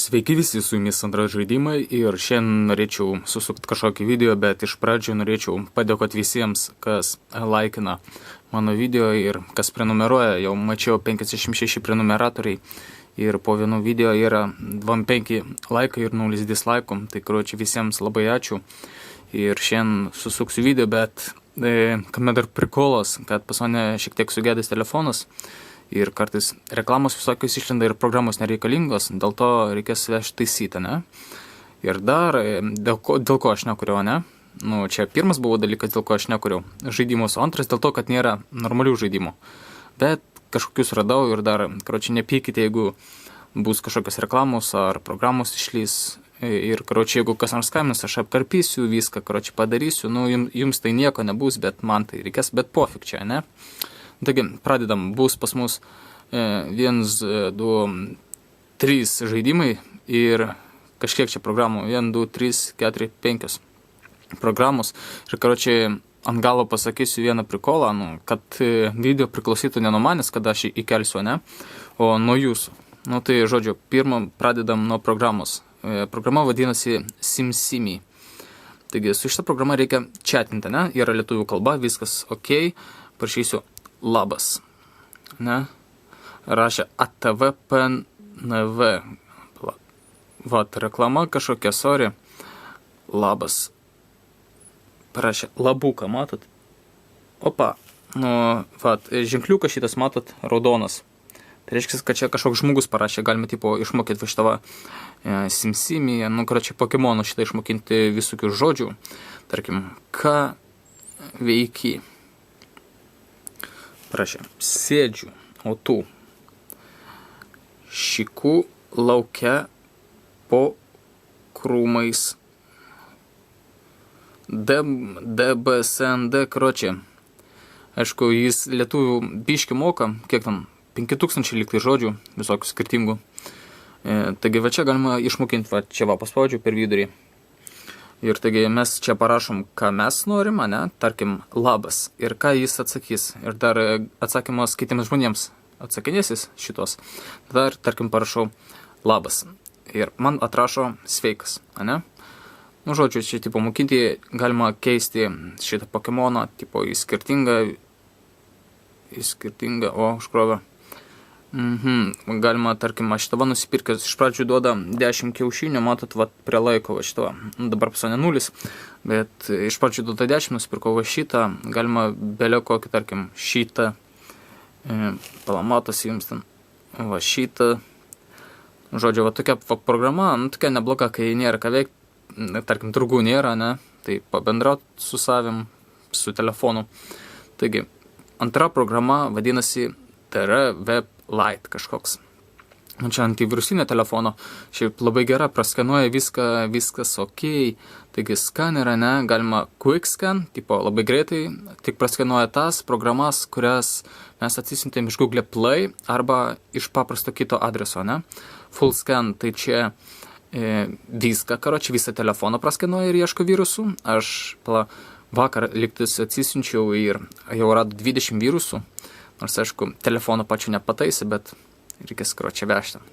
Sveiki visi, su jumis Android žaidimai ir šiandien norėčiau susukti kažkokį video, bet iš pradžių norėčiau padėkoti visiems, kas laikina mano video ir kas prenumeruoja. Jau mačiau 56 prenumeratoriai ir po vienu video yra 25 laikai ir 0 dislaikų. Tai karočiui visiems labai ačiū. Ir šiandien susuksiu video, bet kame dar prikolas, kad pas mane šiek tiek sugedęs telefonas. Ir kartais reklamos visokios išlenda ir programos nereikalingos, dėl to reikės vežti taisyti, ne? Ir dar, dėl ko aš nekuriu, ne? Nu, čia pirmas buvo dalykas, dėl ko aš nekuriu žaidimus, o antras dėl to, kad nėra normalių žaidimų. Bet kažkokius radau ir dar, karočiui, nepykite, jeigu bus kažkokios reklamos ar programos išlys. Ir, karočiui, jeigu kas nors skambins, aš apkarpysiu viską, karočiui, padarysiu. Nu, jums tai nieko nebus, bet man tai reikės, bet pofik čia, ne? Taigi, pradedam, bus pas mus 1, 2, 3 žaidimai ir kažkiek čia programų, 1, 2, 3, 4, 5 programos. Ir, karočiui, ant galo pasakysiu vieną prikolą, kad video priklausytų ne nuo manęs, kada aš įkelsiu, ne, o nuo jūsų. Nu, tai, žodžiu, pirmą pradedam nuo programos. Programa vadinasi SimSimi. Taigi, su šitą programą reikia chatinti, ne, yra lietuvių kalba, viskas ok, prašysiu labas, ne, rašė ATVPNV, vat, reklama kažkokia, sorry, labas, parašė labuką, matot, opa, nu, vat, ženkliukas šitas, matot, raudonas, tai reiškia, kad čia kažkoks žmogus parašė, galime, tipo, išmokyti va šitą SimSimi, nu, karočiui, Pokemonų šitą išmokinti visokių žodžių, tarkim, ką veiki. Prašė, sėdžiu, o tu šikų lauke po krūmais. DBSND, karočiui. Aišku, jis lietuvių biškį moka, kiek tam, 5000 liktai žodžių, visokių skirtingų. Taigi, va čia galima išmokinti, va čia va paspaudžiu per vidurį. Ir taigi mes čia parašom, ką mes norim, ne, tarkim, labas, ir ką jis atsakys. Ir dar atsakymas kitiems žmonėms atsakinėsis šitos. Dar, tarkim, parašau labas. Ir man atrašo sveikas, ne? Nu, žodžiu, čia, tipo, mokinti galima keisti šitą Pokemoną, tipo, į skirtingą, o, užkrovę. Galima, tarkim, aš šitą nusipirkęs, iš pradžių duoda 10 kiaušinių, matot, va, prie laiko va šitą, dabar pasonė 0, bet iš pradžių duoda 10, nusipirkau va šitą, galima belio kokį, tarkim, šitą, palamatas jums ten, va šitą, žodžiu, va tokia va, programa, nu, tokia nebloga, kai nėra ką veikti, tarkim, draugų nėra, ne, tai pabendraut su savim, su telefonu. Taigi, antra programa vadinasi TR-Web Lite kažkoks. Nu, čia antivirusinio telefono, šiaip labai gera, praskenuoja viskas ok, taigi skanerą, ne, galima quick scan, tipo labai greitai, tik praskenuoja tas programas, kurias mes atsisiuntėm iš Google Play arba iš paprasto kito adreso, ne. Full scan, tai čia viską, karočiui, visą telefoną praskenuoja ir ieško virusų. Aš vakar liktis atsisiunčiau ir jau rado 20 virusų. Nors, aišku, telefono pačiu nepataisė, bet reikės, karočiui, vežti.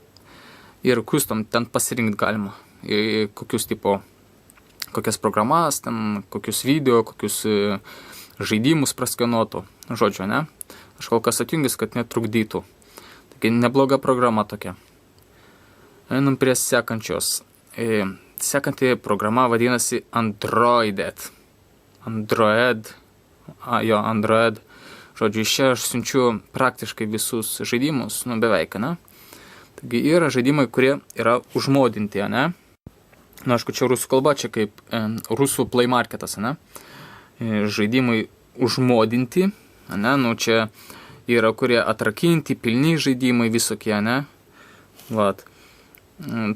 Ir custom ten pasirinkti galima. Kokius tipo, kokias programas, ten, kokius video, kokius žaidimus praskenuotų. Žodžiu, ne? Aš kol kas atjungęs, kad netrukdytų. Taigi, nebloga programa tokia. Einam prie sekančios. Sekanti programa vadinasi Android. Android. Žodžiu, iš čia aš siunčiu praktiškai visus žaidimus, nu beveik, ne? Taigi yra žaidimai, kurie yra užmodinti, ne? Nu, aišku, čia rusų kalba, čia kaip rusų Play Marketas, ne? Žaidimai užmodinti, ne? Nu, čia yra kurie atrakinti, pilni žaidimai visokie, ne? Vat,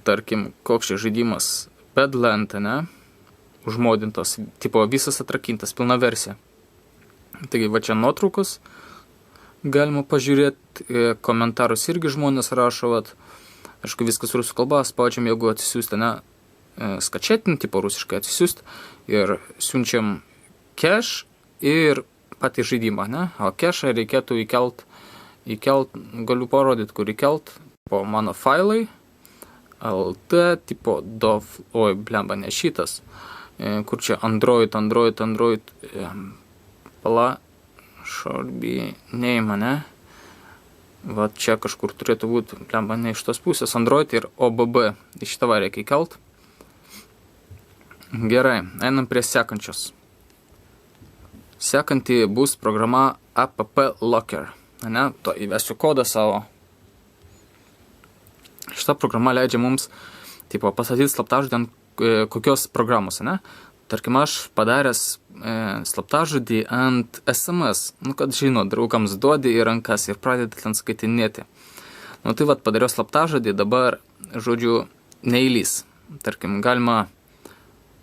tarkim, koks čia žaidimas Badlands, ne? Užmodintas, tipo visas atrakintas, pilna versija. Taigi, va čia nuotraukos, galima pažiūrėti, komentarus irgi žmonės rašo, vat, aišku, viskas rusų kalba, spaudžiam, jeigu atsisiųsti, ne, skačetin, tipo rusiškai atsisiųsti, ir siunčiam cache ir patį žaidimą, ne, o cache reikėtų įkelt, galiu parodyti, kur įkelt, po mano failai, LT, tipo blemba, ne šitas, kur čia Android, Shortbee name, ne? Va čia kažkur turėtų būti, blemba, ne iš tos pusės, Android ir OBB, iš šitą reikia įkelt. Gerai, einam prie sekančios. Sekanti bus programa App Locker, ne? To įvesiu kodą savo. Šita programa leidžia mums, tipo, pasakyti slaptažodį ant kokios programos, ne? Tarkim, aš padaręs slaptažodį ant SMS, kad žino, draugams duodi į rankas ir pradeda ten skaitinėti. Tai vat, padariau slaptažodį, dabar, žodžiu, neįlys. Tarkim, galima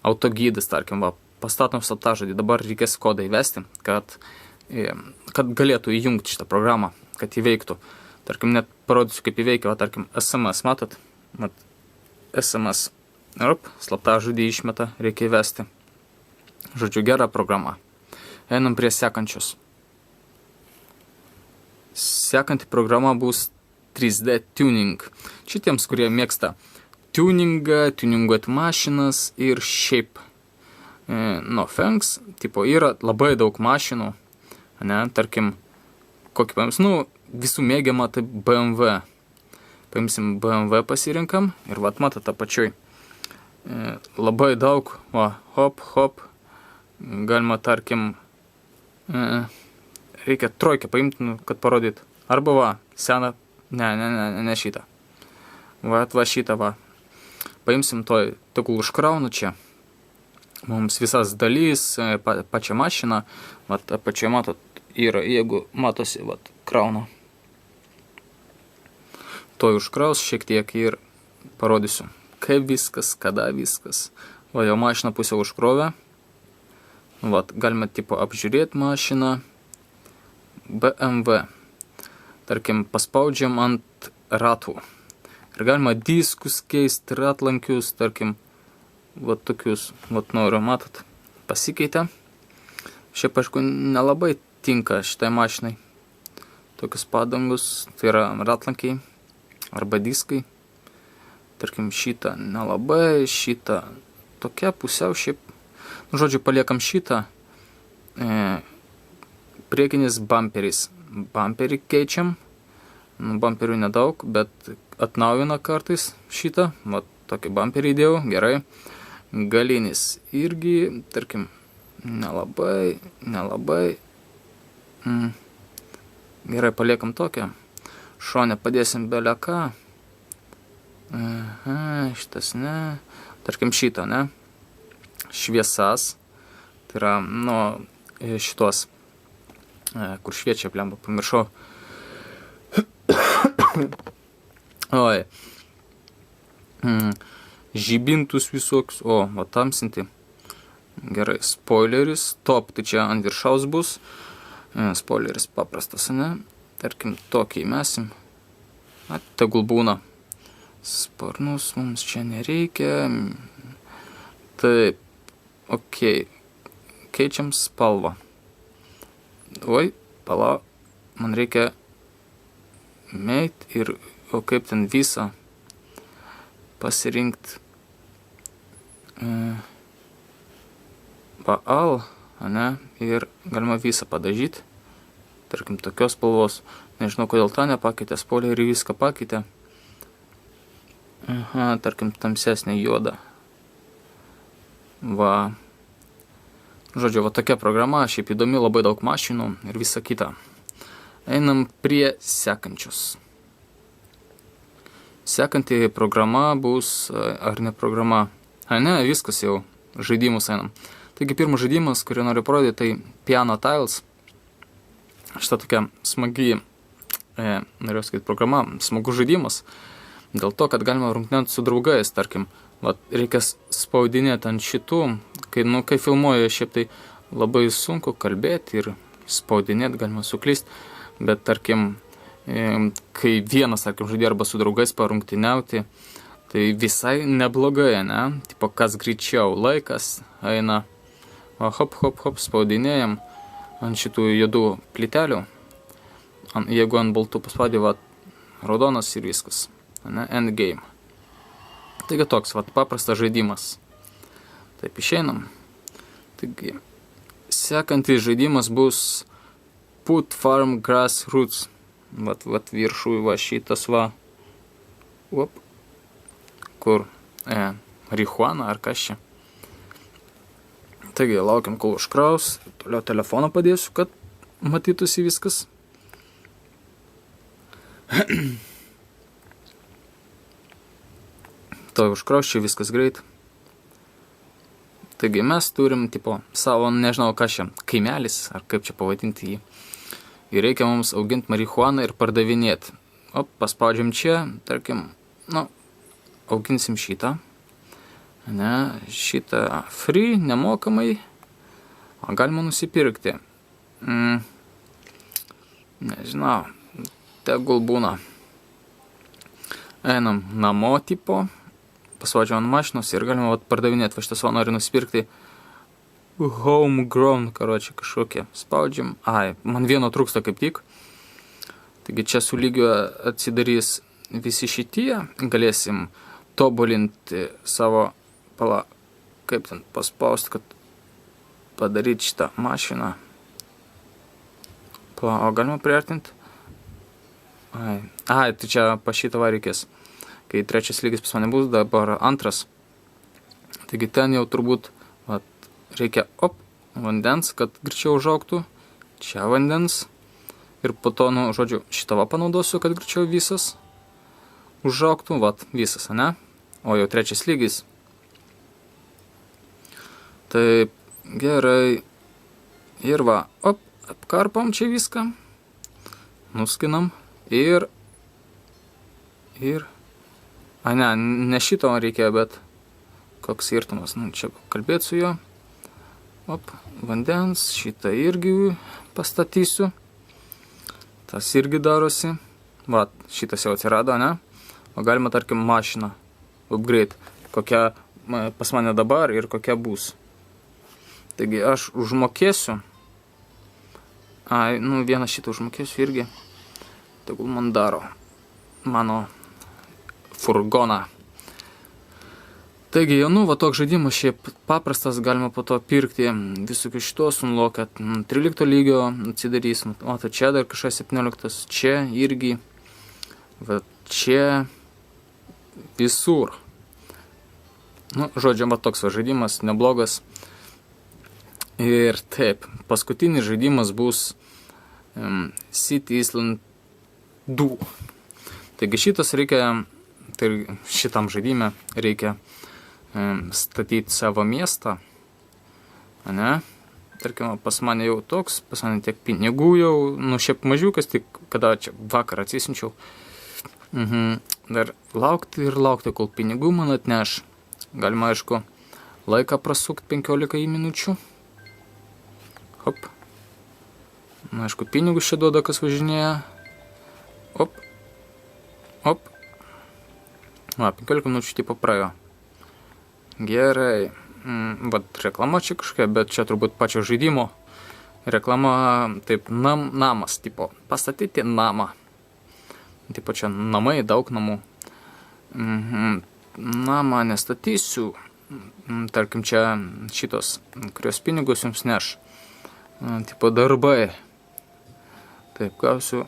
autogydas, tarkim, pastatom slaptažodį, dabar reikės kodą įvesti, kad galėtų įjungti šitą programą, kad įveiktų. Tarkim, net parodysiu, kaip įveikia, tarkim, SMS, matot? SMS. Slaptažodį išmeta, reikia įvesti. Žodžiu, gera programa. Einam prie sekančios. Sekanti programa bus 3D Tuning. Šitiems, kurie mėgsta tuningą, tuninguoti mašinas ir šiaip. No thanks, tipo, yra labai daug mašinų, ne, tarkim, kokį paimsim, visų mėgiamą, tai BMW. Paimsim BMW pasirinkam ir vat matot apačioj. Labai daug, hop, galima, tarkim, reikia trojkę paimti, kad parodyt. Arba seną, ne šitą. Va šitą, Paimsim tegul užkraunu čia. Mums visas dalys, pačią mašiną, apačioje matot, yra, jeigu matosi, krauna. To užkraus šiek tiek ir parodysiu, kaip viskas, kada viskas. Jau mašina pusę užkrovė. Galime, tipo, apžiūrėti mašiną. BMW. Tarkim, paspaudžiam ant ratų. Ir galima diskus keisti, ratlankius, tarkim, tokius, noriu, matot, pasikeitė. Šiaip, aišku, nelabai tinka šitai mašinai. Tokius padangus, tai yra ratlankiai arba diskai. Tarkim, šitą nelabai, šitą tokia pusiau šiaip. Žodžiu, paliekam šitą. Priekinis bumperis. Bumperį keičiam. Bumperių nedaug, bet atnaujina kartais šitą. Tokį bumperį įdėjau, gerai. Galinis irgi, tarkim, nelabai. Gerai, paliekam tokią. Šone padėsim beleką. Šitas ne. Tarkim, šitą, ne. Šviesas. Tai yra, šitos, kur šviečia, blemba, pamiršau. Oi. Žibintus visoks. Tamsinti. Gerai, spoileris. Top, tai čia ant viršaus bus. Spoileris paprastas, ne? Tarkim, tokį įmesim. Tegul būna. Sparnus mums čia nereikia. Taip. Ok. Keičiam spalvą. Pala. Man reikia meit ir kaip ten visą pasirinkti. Paal, ne? Ir galima visą padažyti. Tarkim, tokios spalvos. Nežinau, kodėl tą nepakeitė. Spoilerį viską pakeitė. Tarkim, tamsesnė juoda. Žodžiu, tokia programa, šiaip įdomi, labai daug mašinų ir visa kita. Einam prie sekančios. Sekanti programa bus, ar ne programa? Ne, viskas jau, žaidimus einam. Taigi, pirmas žaidimas, kurį noriu parodyti, tai Piano Tiles. Šitą tokia smagi, norėjau sakyti, programa, smagus žaidimas. Dėl to, kad galima rungtyniauti su draugais, tarkim, reikia spaudinėti ant šitų, kai filmuoju, šiaip tai labai sunku kalbėti ir spaudinėti, galima suklysti, bet tarkim, kai vienas, tarkim, žaidė arba su draugais parungtyniauti, tai visai neblogai, ne? Tipo, kas greičiau laikas eina, hop, spaudinėjam ant šitų juodų plytelių, jeigu ant baltų paspaudė, raudonas ir viskas. Endgame. Taigi toks, vat, paprastas žaidimas. Taip, išeinam. Taigi, sekantis žaidimas bus Put Farm Grass Roots. Vat viršui va šitas va. Op. Kur? Marihuana ar kas čia. Taigi, laukiam, kol užkraus. Toliau telefoną padėsiu, kad matytųsi viskas. To užkraus, čia viskas greit. Taigi mes turim, tipo, savo, nežinau, kas čia, kaimelis, ar kaip čia pavadinti jį. Ir reikia mums auginti marihuaną ir pardavinėti. O, paspaudžiam čia, tarkim, nu, auginsim šitą. Ne, šitą free, nemokamai. O galima nusipirkti. Nežinau, tegul būna. Einam namo tipo. Pasvaidžiam ant mašinos ir galima vat pardavinėti. Va šitas va nori nusipirkti homegrown, karočią, kažkokie. Spaudžiam. Ai, man vieno trūksta kaip tik. Taigi čia su lygiu atsidarys visi šitie. Galėsim tobulinti savo, kaip ten paspausti, kad padaryti šitą mašiną. O galima priartinti? Ai, tai čia pa šitą va reikės. Kai trečias lygis pas mane bus, dabar antras. Taigi ten jau turbūt reikia vandens, kad greičiau užaugtų. Čia vandens. Ir po to, nu, žodžiu, šitą va panaudosiu, kad greičiau visas užaugtų. Visas, ne? O jau trečias lygis. Taip, gerai. Ir va, apkarpam čia viską. Nuskinam. Ir... ne šito reikia, bet koks skirtumas. Nu, čia kalbėti su juo. Vandens, šitą irgi pastatysiu. Tas irgi darosi. Šitas jau atsirado, ne? O galima, tarkim, mašiną upgrade. Kokia pas mane dabar ir kokia bus. Taigi aš užmokėsiu. Vieną šitą užmokėsiu irgi. Tegul man daro mano furgoną. Taigi, toks žaidimas šiaip paprastas, galima po to pirkti visokių šitos unlocket. 13 lygio atsidarys, tai čia dar kažkas 17, čia irgi, čia visur. Žodžiu, toks žaidimas, neblogas. Ir taip, paskutinis žaidimas bus City Island 2. Taigi šitam žaidime reikia statyti savo miestą, ne? Tarkim, pas mane jau toks, pas mane tiek pinigų jau, šiaip mažiukas, tik kada čia vakar atsisinčiau. Dar laukti, kol pinigų man atneš. Galima, aišku, laiką prasukti 15 minučių. Hop. Aišku, pinigus čia duoda, kas važinėja. Hop. 15 minučių tipo praėjo. Gerai. Reklama čia kažkokia, bet čia turbūt pačio žaidimo. Reklama, taip, namas, tipo, pastatyti namą. Tipo, čia namai, daug namų. Namą nestatysiu. Tarkim, čia šitos, kurios pinigus jums neš. Tipo, darbai. Taip, gausiu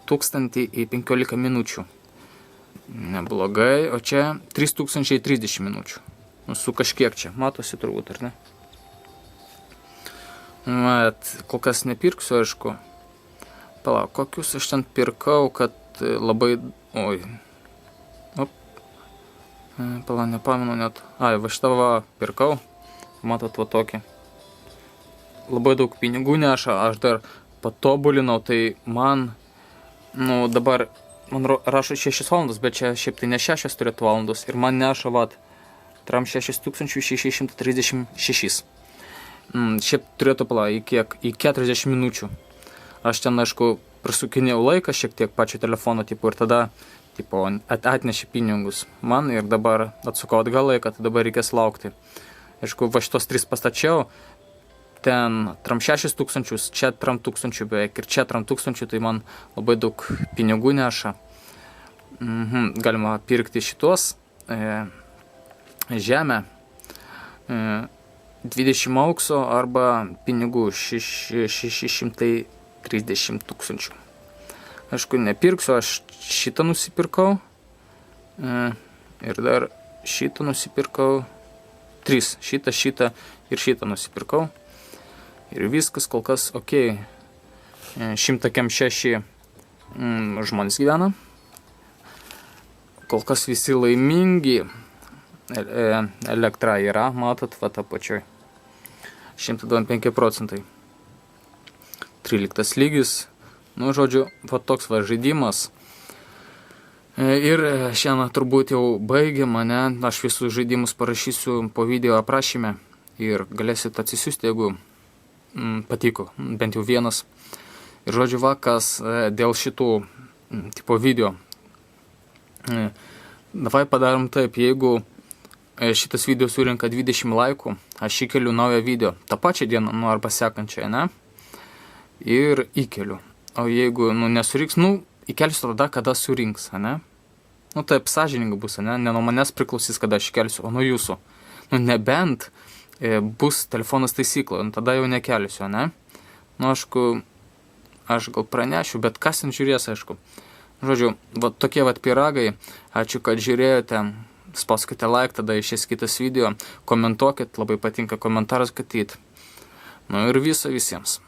1000 į 15 minučių. Neblogai, o čia 3030 minučių. Su kažkiek čia, matosi turbūt, ar ne? Kol kas nepirksiu, aišku. Palauk, kokius aš ten pirkau, kad labai... Palauk, nepamenu net. Va šitą va pirkau. Matot, va tokį. Labai daug pinigų neša, aš dar patobulinau, tai man... dabar... Man rašo 6 valandos, bet čia šiaip tai ne 6 turėtų valandos. Ir man neša, 6636. Šiaip turėtų, į 40 minučių. Aš ten, aišku, prasukinėjau laiką šiek tiek pačio telefono, ir tada, atnešė pinigus man ir dabar atsukau atgal laiką, tai dabar reikės laukti. Aišku, va šitos 3 pastačiau, ten 6000, čia 3000 beveik ir čia 3000, tai man labai daug pinigų neša. Galima pirkti šitos žemę, 20 aukso arba pinigų 630 tūkstančių. Aišku, nepirksiu, aš šitą nusipirkau ir dar šitą nusipirkau, 3, šitą ir šitą nusipirkau. Ir viskas kol kas ok. 106 žmonės gyvena. Kol kas visi laimingi. Elektra yra, matot, va ta pačioj. 125%. 13 lygis. Nu, žodžiu, va toks va žaidimas. Ir šiandien turbūt jau baigiam, ne? Aš visus žaidimus parašysiu po video aprašyme ir galėsit atsisiųsti, jeigu patiko, bent jau vienas. Ir žodžiu, vakas dėl šitų tipo video. Davai padarom taip, jeigu šitas video surinka 20 laikų, aš įkeliu naują video tą pačią dieną, nu arba sekančią, ne? Ir įkeliu. O jeigu, nesuriks, įkelsiu tada, kada surinks, ne? Taip sąžiningai bus, ne? Ne nuo manęs priklausys, kada aš įkelsiu, o nuo jūsų. Nebent bus telefonas taisyklė, tada jau nekelsiu, ne? Aišku, aš gal pranešiu, bet kas ten žiūrės, aišku. Žodžiu, tokie pyragai. Ačiū, kad žiūrėjote. Spauskite like, tada išės kitas video. Komentuokit, labai patinka komentaras skaityti. Ir viso visiems.